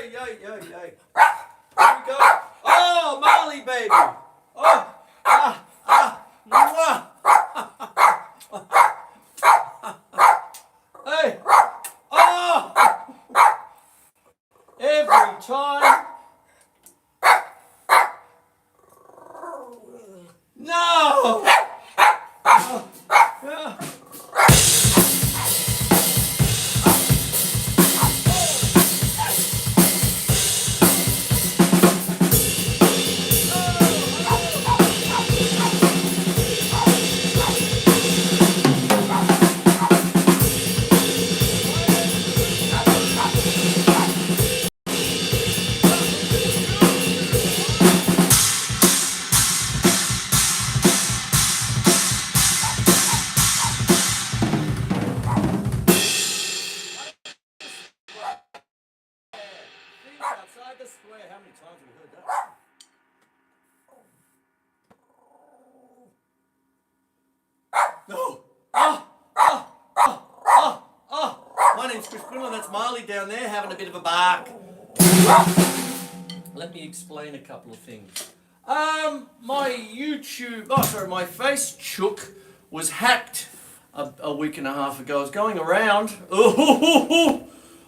Yay. Here we go. Oh, Marley baby. Oh, mwah. Hey, oh, every time. No. Outside the square. How many times have we heard that? No. My name's Chris Quinlan. That's Marley down there having a bit of a bark. Let me explain a couple of things. My Facebook was hacked a week and a half ago. I was going around.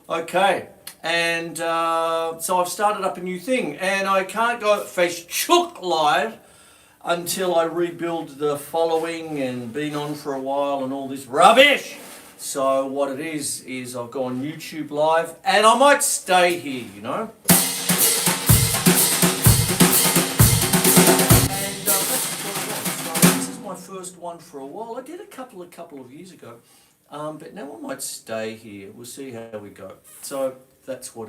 Okay. And so I've started up a new thing, and I can't go Facebook Live until I rebuild the following and been on for a while and all this rubbish. So what it is I've gone YouTube Live, and I might stay here, you know. And this is my first one for a while. I did a couple of years ago, but now I might stay here. We'll see how we go. So that's what.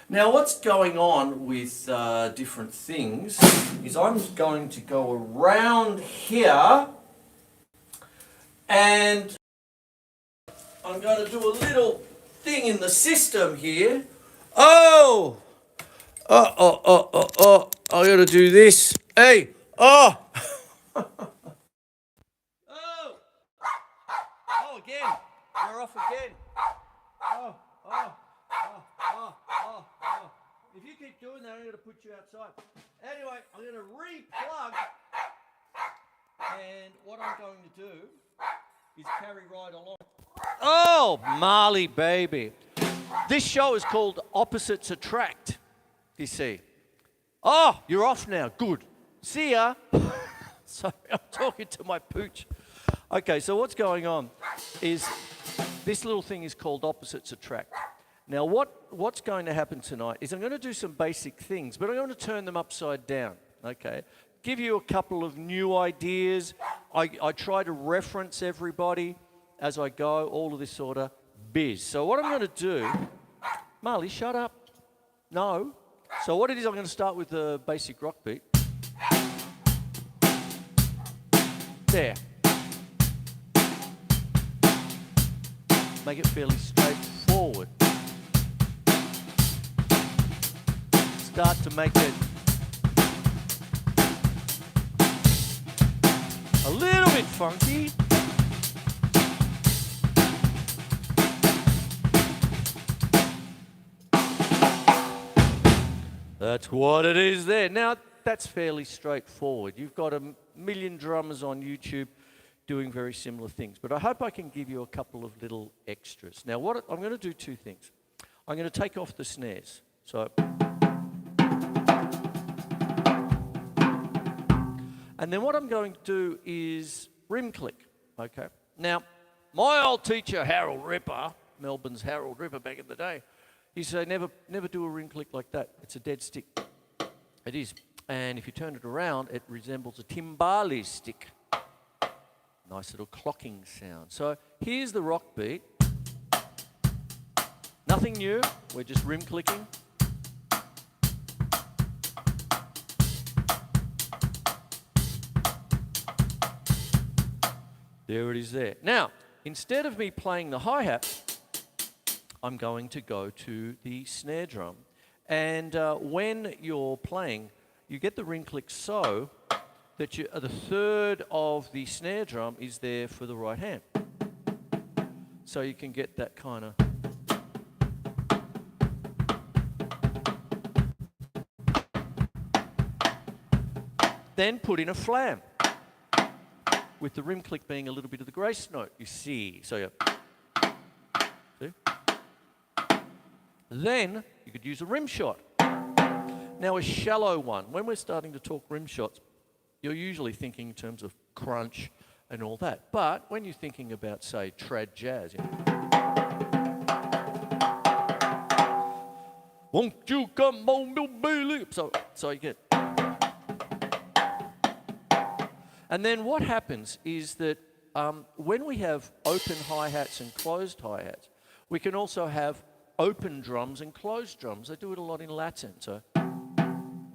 Now what's going on with different things is I'm going to go around here and I'm going to do a little thing in the system here. I got to do this. Hey, again. You're off again. If you keep doing that, I'm going to put you outside. Anyway, I'm going to re-plug, and what I'm going to do is carry right along. Oh, Marley baby. This show is called Opposites Attract, you see. Oh, you're off now. Good. See ya. Sorry, I'm talking to my pooch. Okay, so what's going on is this little thing is called Opposites Attract. Now, what's going to happen tonight is I'm going to do some basic things, but I'm going to turn them upside down, okay? Give you a couple of new ideas. I try to reference everybody as I go, all of this sort of biz. So what I'm going to do... Marley, shut up. No. So what it is, I'm going to start with the basic rock beat. There. Make it fairly straightforward. Start to make it a little bit funky. That's what it is there. Now, that's fairly straightforward. You've got a million drummers on YouTube doing very similar things. But I hope I can give you a couple of little extras. Now, I'm going to do two things. I'm going to take off the snares. So... And then what I'm going to do is rim click, okay? Now, my old teacher, Harold Ripper, Melbourne's Harold Ripper back in the day, he said, never do a rim click like that. It's a dead stick. It is. And if you turn it around, it resembles a timbale stick. Nice little clocking sound. So here's the rock beat. Nothing new. We're just rim clicking. There it is there. Now, instead of me playing the hi-hat, I'm going to go to the snare drum. And when you're playing, you get the ring click so that the third of the snare drum is there for the right hand. So you can get that kind of... then put in a flam, with the rim click being a little bit of the grace note, you see. So you see? Then you could use a rim shot. Now a shallow one, when we're starting to talk rim shots, you're usually thinking in terms of crunch and all that. But when you're thinking about, say, trad jazz, won't you come on, Bill Bailey? So you get. And then what happens is that when we have open hi-hats and closed hi-hats, we can also have open drums and closed drums. They do it a lot in Latin. So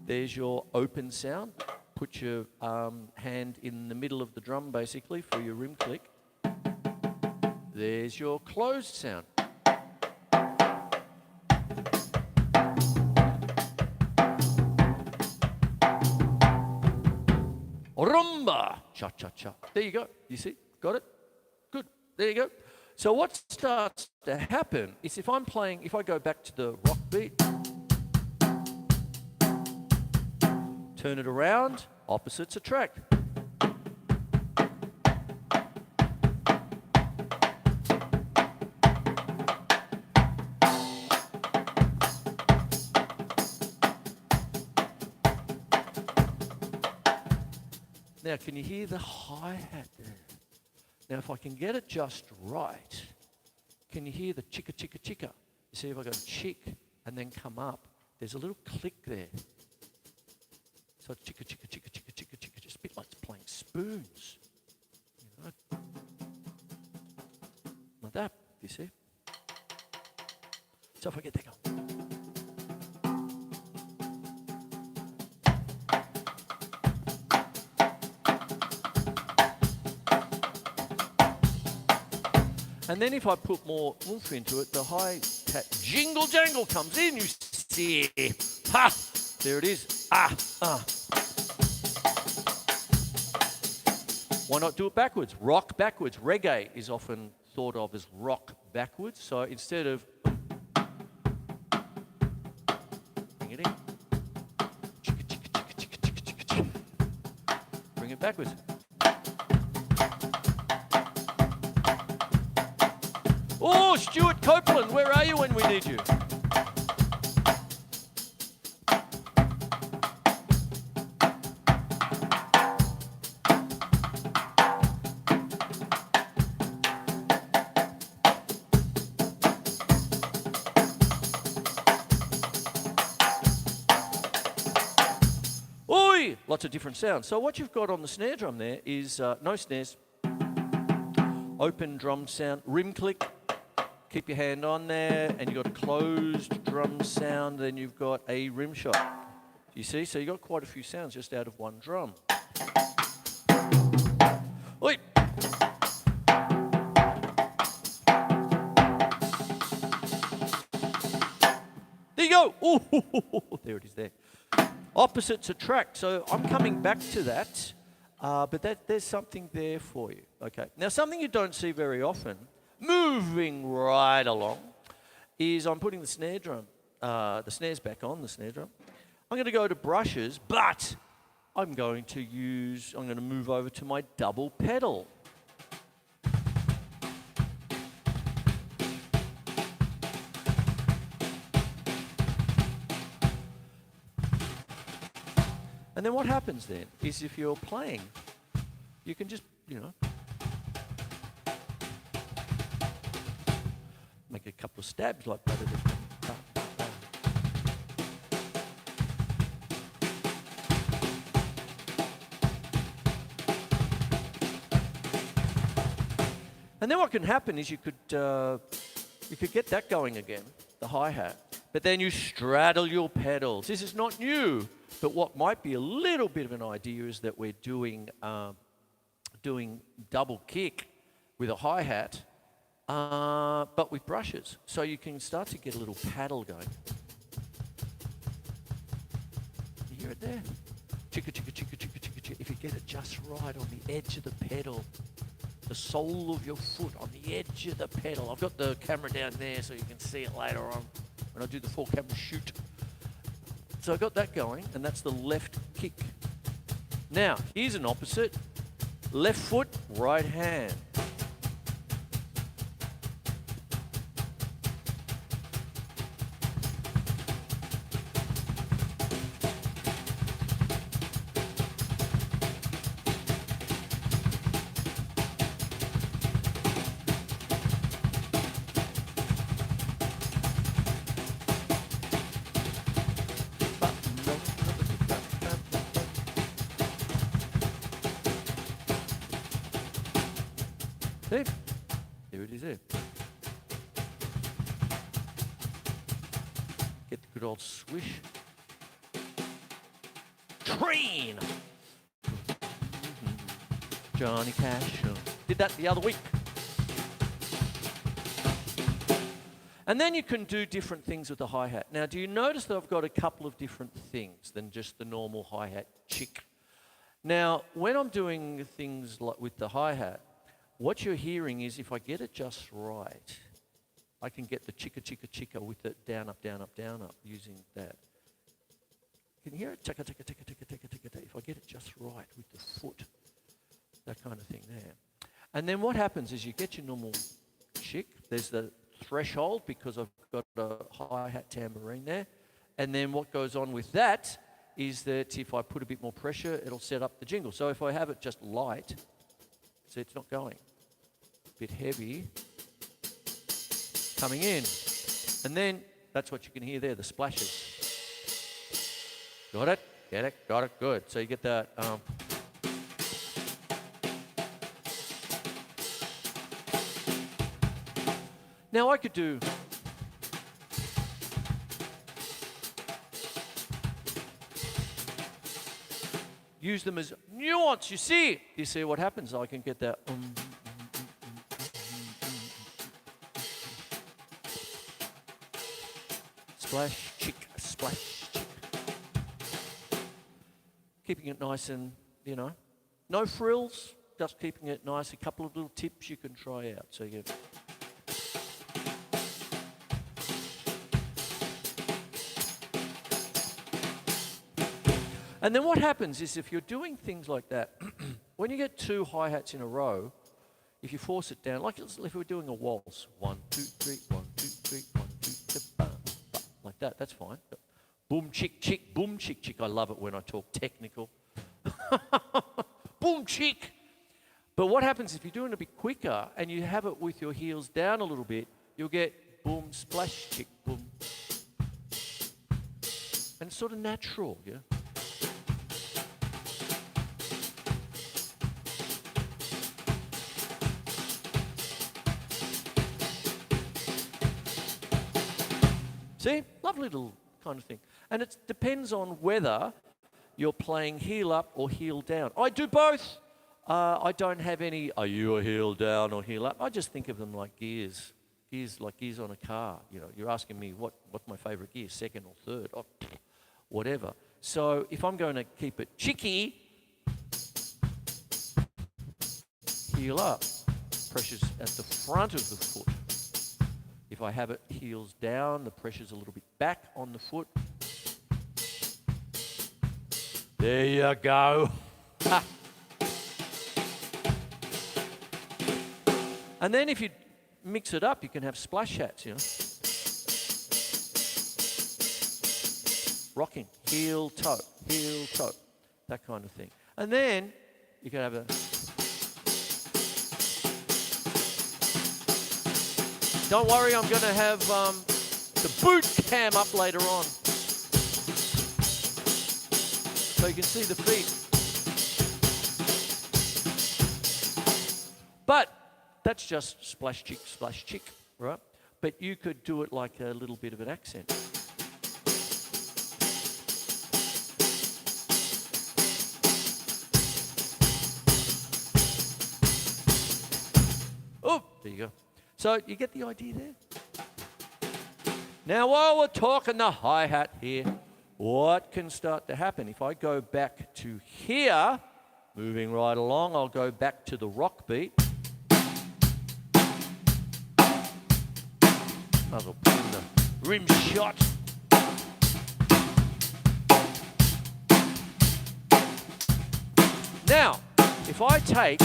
there's your open sound. Put your hand in the middle of the drum, basically, for your rim click. There's your closed sound. Rumba, cha-cha-cha. There you go. You see? Got it? Good. There you go. So what starts to happen is if I go back to the rock beat, turn it around, opposites attract. Now, can you hear the hi-hat there? Now, if I can get it just right, can you hear the chicka, chicka, chicka? You see, if I go chick and then come up, there's a little click there. So it's chicka, chicka, chicka, chicka, chicka, chicka, just a bit like playing spoons. You know? Like that, you see? So if I get that going. And then if I put more oomph into it, the hi-hat jingle jangle comes in, you see. Ha! There it is. Why not do it backwards? Rock backwards. Reggae is often thought of as rock backwards. So instead of bring it in. Bring it backwards. Oh, Stuart Copeland, where are you when we need you? Oi! Lots of different sounds. So what you've got on the snare drum there is no snares, open drum sound, rim click. Keep your hand on there, and you've got a closed drum sound, then you've got a rim shot. You see? So you've got quite a few sounds just out of one drum. Oi! There you go! Ooh, there it is there. Opposites attract. So I'm coming back to that, but there's something there for you. Okay. Now, something you don't see very often, moving right along, is I'm putting the snare drum, the snares back on the snare drum. I'm going to go to brushes, but I'm going to move over to my double pedal. And then what happens then is if you're playing, you can just, make a couple of stabs like that. And then what can happen is you could get that going again, the hi-hat, but then you straddle your pedals. This is not new, but what might be a little bit of an idea is that we're doing double kick with a hi-hat, but with brushes. So you can start to get a little paddle going. You hear it there? Chicka, chicka, chicka, chicka, chicka, chicka. If you get it just right on the edge of the pedal, the sole of your foot on the edge of the pedal. I've got the camera down there so you can see it later on when I do the 4-camera shoot. So I got that going, and that's the left kick. Now, here's an opposite. Left foot, right hand. See? There it is there. Get the good old swish. Train! Johnny Cash. Did that the other week. And then you can do different things with the hi-hat. Now, do you notice that I've got a couple of different things than just the normal hi-hat chick? Now, when I'm doing things like with the hi-hat, what you're hearing is if I get it just right, I can get the chicka, chicka, chicka with it down, up, down, up, down, up, using that. Can you hear it? Chicka, chicka, chicka, chicka, chicka, chicka, chicka. If I get it just right with the foot, that kind of thing there. And then what happens is you get your normal chick. There's the threshold because I've got a hi-hat tambourine there. And then what goes on with that is that if I put a bit more pressure, it'll set up the jingle. So if I have it just light, see, it's not going. A bit heavy, coming in. And then that's what you can hear there, the splashes. Got it? Get it? Got it? Good. So you get that. Now I could do use them as nuance. You see? You see what happens? I can get that. Splash, chick, splash, chick. Keeping it nice and, you know, no frills, just keeping it nice. A couple of little tips you can try out. So you. And then what happens is if you're doing things like that, when you get two hi-hats in a row, if you force it down, like if we're doing a waltz, 1, 2, 3, 1, 2, 3, 1, 2, 3, bam, bam, like that, that's fine. Boom, chick, chick, boom, chick, chick. I love it when I talk technical. Boom, chick. But what happens if you're doing it a bit quicker and you have it with your heels down a little bit, you'll get boom, splash, chick, boom. And it's sort of natural, yeah? See? Lovely little kind of thing. And it depends on whether you're playing heel up or heel down. I do both. I don't have any, are you a heel down or heel up? I just think of them like gears. Gears like gears on a car. You know, you're asking me what's my favourite gear, second or third, or whatever. So if I'm going to keep it chicky, heel up, pressure's at the front of the foot. If I have it heels down, the pressure's a little bit back on the foot. There you go. And then if you mix it up, you can have splash hats, you know. Rocking, heel, toe, that kind of thing. And then you can have a... Don't worry, I'm going to have the boot cam up later on. So you can see the feet. But that's just splash chick, right? But you could do it like a little bit of an accent. Oh, there you go. So you get the idea there? Now, while we're talking the hi-hat here, what can start to happen? If I go back to here, moving right along, I'll go back to the rock beat. I'll put in the rim shot. Now, if I take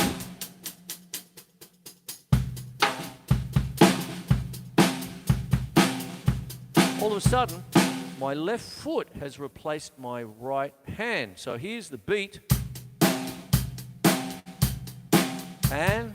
all of a sudden, my left foot has replaced my right hand. So here's the beat. And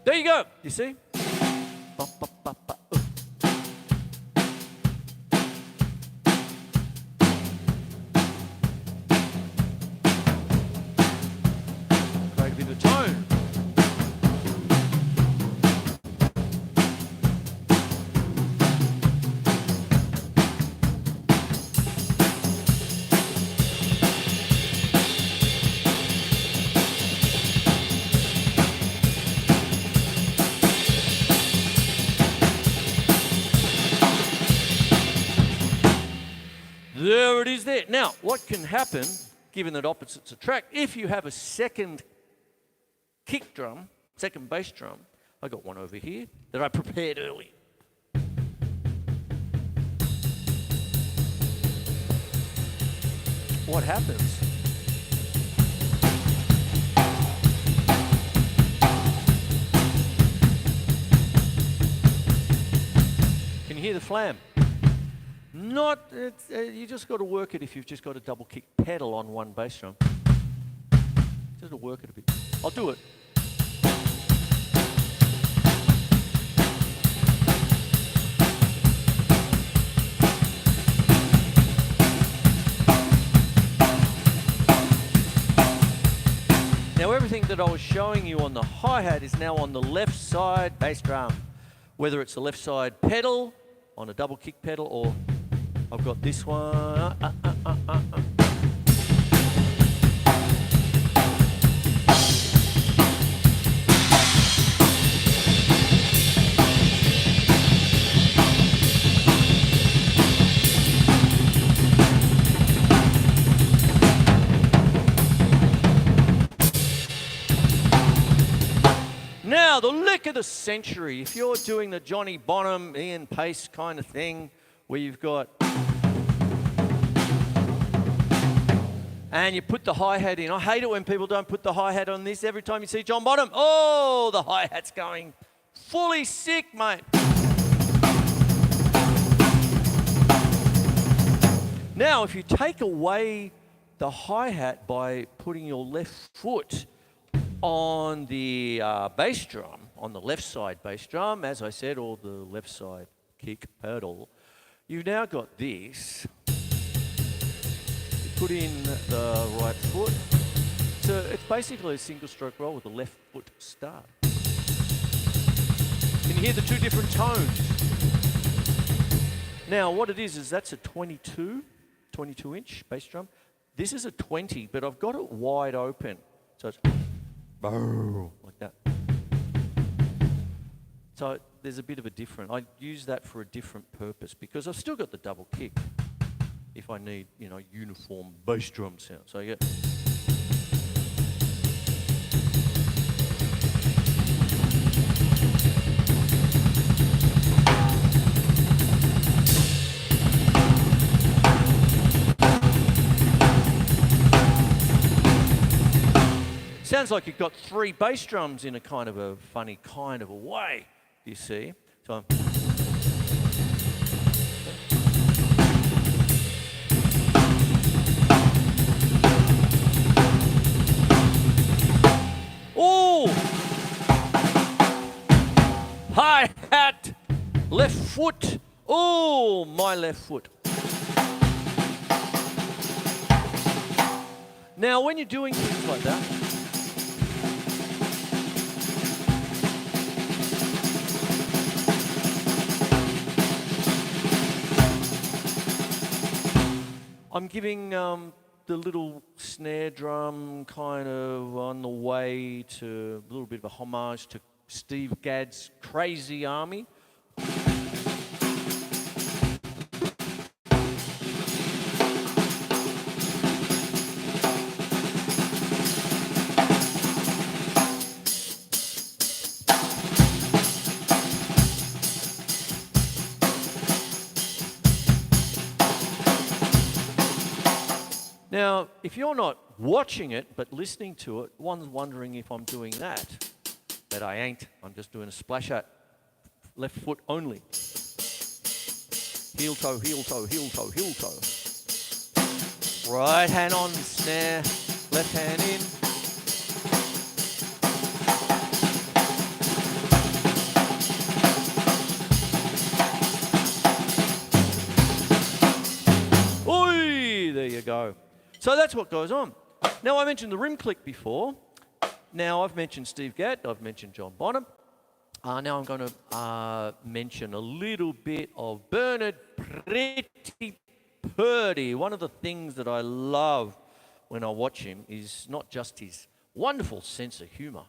there you go. You see? Ba, ba, ba, ba, Create a bit of tone. There it is there. Now, what can happen, given that opposites attract, if you have a second kick drum, second bass drum, I got one over here that I prepared earlier. What happens? Can you hear the flam? You just got to work it if you've just got a double kick pedal on one bass drum. Just to work it a bit. I'll do it. Now everything that I was showing you on the hi-hat is now on the left side bass drum. Whether it's the left side pedal on a double kick pedal or I've got this one. Now, the lick of the century. If you're doing the Johnny Bonham, Ian Pace kind of thing, where you've got... and you put the hi-hat in. I hate it when people don't put the hi-hat on this. Every time you see John Bonham, oh, the hi-hat's going fully sick, mate. Now, if you take away the hi-hat by putting your left foot on the bass drum, on the left side bass drum, as I said, or the left side kick pedal, you've now got this. You put in the right foot. So it's basically a single stroke roll with the left foot start. Can you hear the two different tones? Now what it is that's a 22 inch bass drum. This is a 20, but I've got it wide open. So it's like that. So there's a bit of a different. I use that for a different purpose because I've still got the double kick if I need, uniform bass drum sound. So I get. Sounds like you've got three bass drums in a kind of a funny kind of a way, you see. So oh! Hi-hat, left foot. Oh, my left foot. Now, when you're doing things like that, I'm giving the little snare drum kind of on the way to a little bit of a homage to Steve Gadd's Crazy Army. Now, if you're not watching it but listening to it, one's wondering if I'm doing that. But I ain't. I'm just doing a splash out. Left foot only. Heel toe, heel toe, heel toe, heel toe. Right hand on snare, left hand in. Oi! There you go. So that's what goes on. Now, I mentioned the rim click before. Now, I've mentioned Steve Gadd. I've mentioned John Bonham. Now I'm going to mention a little bit of Bernard Pretty Purdy. One of the things that I love when I watch him is not just his wonderful sense of humour.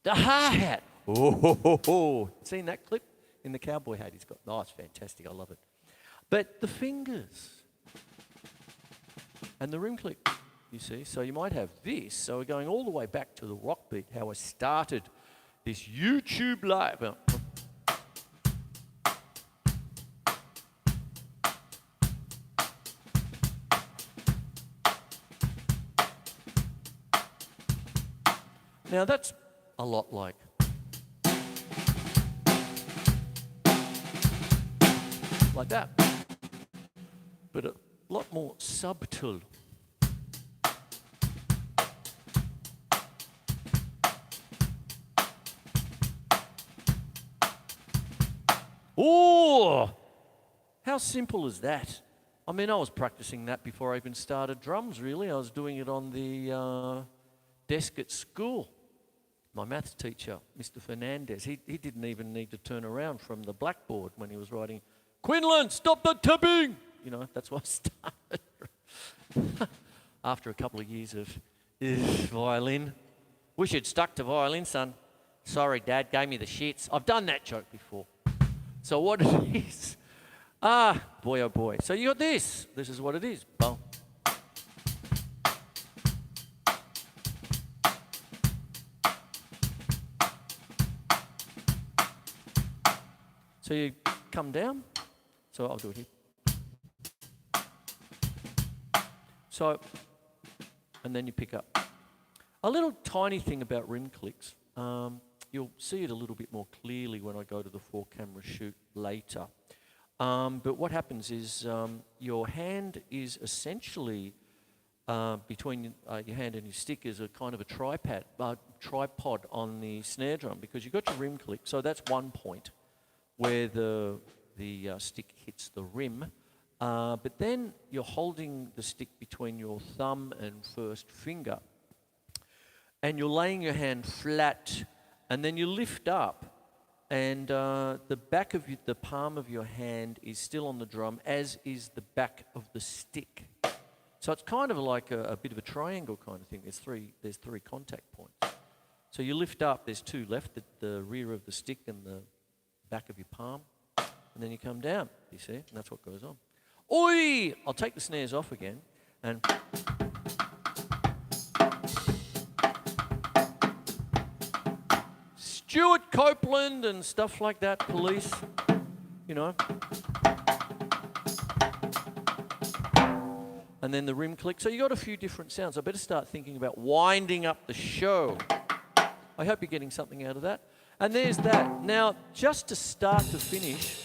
The hi-hat. Oh. Seen that clip in the cowboy hat he's got? Oh, it's fantastic. I love it. But the fingers. And the rim click, you see. So you might have this. So we're going all the way back to the rock beat, how I started this YouTube live. Now that's a lot like that, but a lot more subtle. Oh, how simple is that? I mean, I was practicing that before I even started drums, really. I was doing it on the desk at school. My maths teacher, Mr. Fernandez, he didn't even need to turn around from the blackboard when he was writing, "Quinlan, stop the tapping!" You know, that's what I started. After a couple of years of violin. Wish you'd stuck to violin, son. Sorry, Dad, gave me the shits. I've done that joke before. So what it is, boy oh boy. So you got this. This is what it is. Boom. So you come down. So I'll do it here. So, and then you pick up. A little tiny thing about rim clicks. You'll see it a little bit more clearly when I go to the 4-camera shoot later. But what happens is your hand is essentially between your hand and your stick is a kind of a tripod on the snare drum, because you've got your rim click. So that's one point where the stick hits the rim. But then you're holding the stick between your thumb and first finger. And you're laying your hand flat, and then you lift up, and the back of the palm of your hand is still on the drum, as is the back of the stick. So it's kind of like a bit of a triangle kind of thing. There's three contact points. So you lift up, there's two left, the rear of the stick and the back of your palm, and then you come down, you see, and that's what goes on. Oi! I'll take the snares off again, and Stuart Copeland and stuff like that, Police, you know. And then the rim click. So you got a few different sounds. I better start thinking about winding up the show. I hope you're getting something out of that. And there's that. Now, just to start to finish,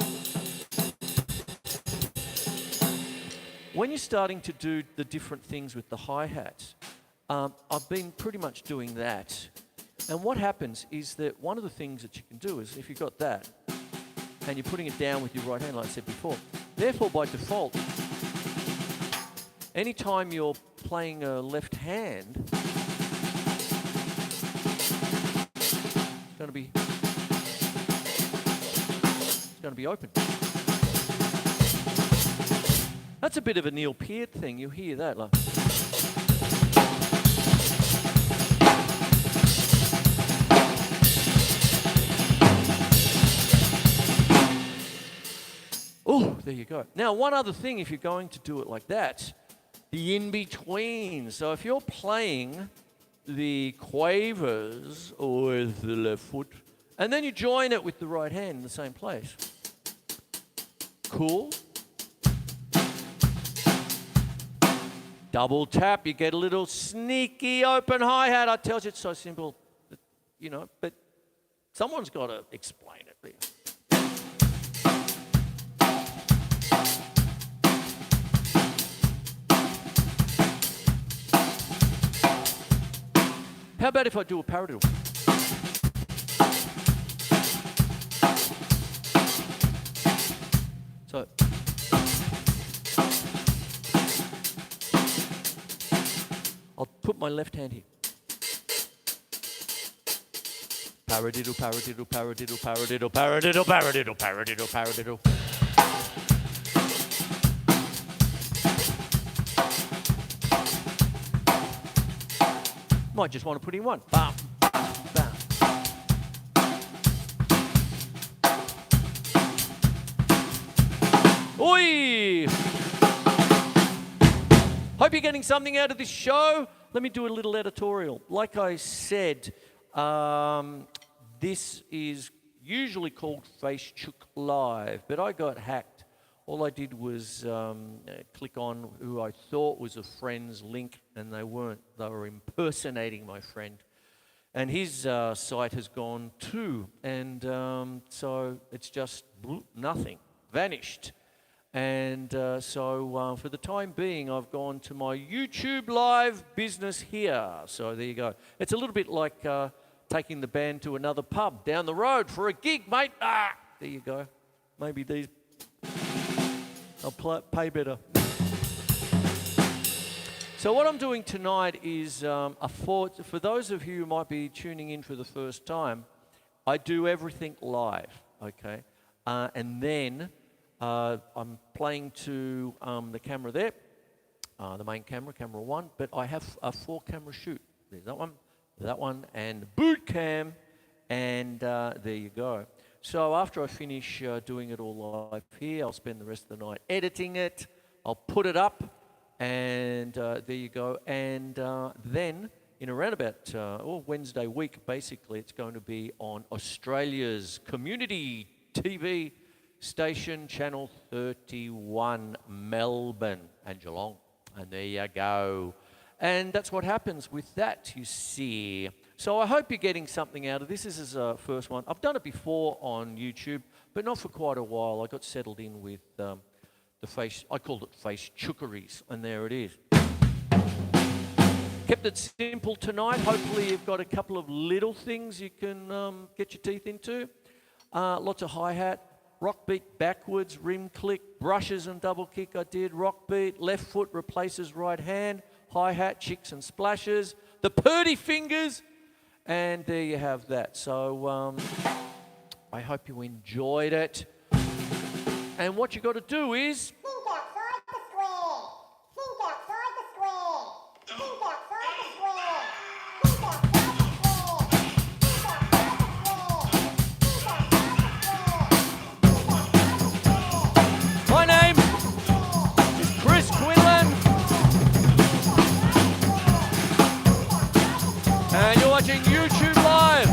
when you're starting to do the different things with the hi-hats, I've been pretty much doing that. And what happens is that one of the things that you can do is, if you've got that, and you're putting it down with your right hand, like I said before, therefore by default, anytime you're playing a left hand, it's going to be open. That's That's a bit of a Neil Peart thing. You hear that, like. Oh, there you go. Now, one other thing, if you're going to do it like that, the in-between. So if you're playing the quavers with the left foot, and then you join it with the right hand in the same place. Cool. Double tap, you get a little sneaky open hi-hat. I tell you, it's so simple, you know, but someone's got to explain it. How about if I do a paradiddle? So, I'll put my left hand here. Paradiddle, paradiddle, paradiddle, paradiddle, paradiddle, paradiddle, paradiddle, paradiddle. Might just want to put in one. Bam, bam. Oi! Hope you're getting something out of this show. Let me do a little editorial. Like I said, this is usually called Facebook Live, but I got hacked. All I did was click on who I thought was a friend's link, and they weren't. They were impersonating my friend. And his site has gone too. And so it's just nothing, vanished. And so for the time being, I've gone to my YouTube Live business here. So there you go. It's a little bit like taking the band to another pub down the road for a gig, mate. Ah, there you go. Maybe these... I'll pay better. So what I'm doing tonight is for those of you who might be tuning in for the first time, I do everything live, okay? And then I'm playing to the camera there, the main camera, camera 1, but I have a 4-camera shoot. There's that one, and the boot cam, and there you go. So after I finish doing it all live here, I'll spend the rest of the night editing it. I'll put it up, and there you go. And then in around about Wednesday week, basically, it's going to be on Australia's community TV station, Channel 31, Melbourne and Geelong. And there you go. And that's what happens with that, you see. So I hope you're getting something out of this. This is a first one. I've done it before on YouTube, but not for quite a while. I got settled in with the face, I called it face chookeries, and there it is. Kept it simple tonight. Hopefully you've got a couple of little things you can get your teeth into. Lots of hi-hat, rock beat backwards, rim click, brushes and double kick I did, rock beat, left foot replaces right hand, hi-hat, chicks and splashes, the purdy fingers, and there you have that. So I hope you enjoyed it. And what you got to do is... Think outside the square. Think outside the square. Think outside the square. Think outside the square. Think outside the square. My name is Chris Quinlan. And you're watching YouTube Live.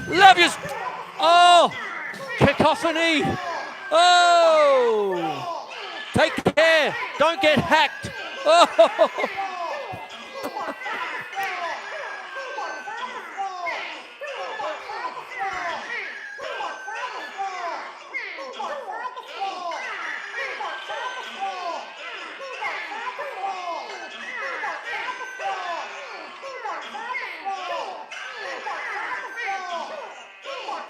Love you. Oh, cacophony. Oh, take care. Don't get hacked. Oh.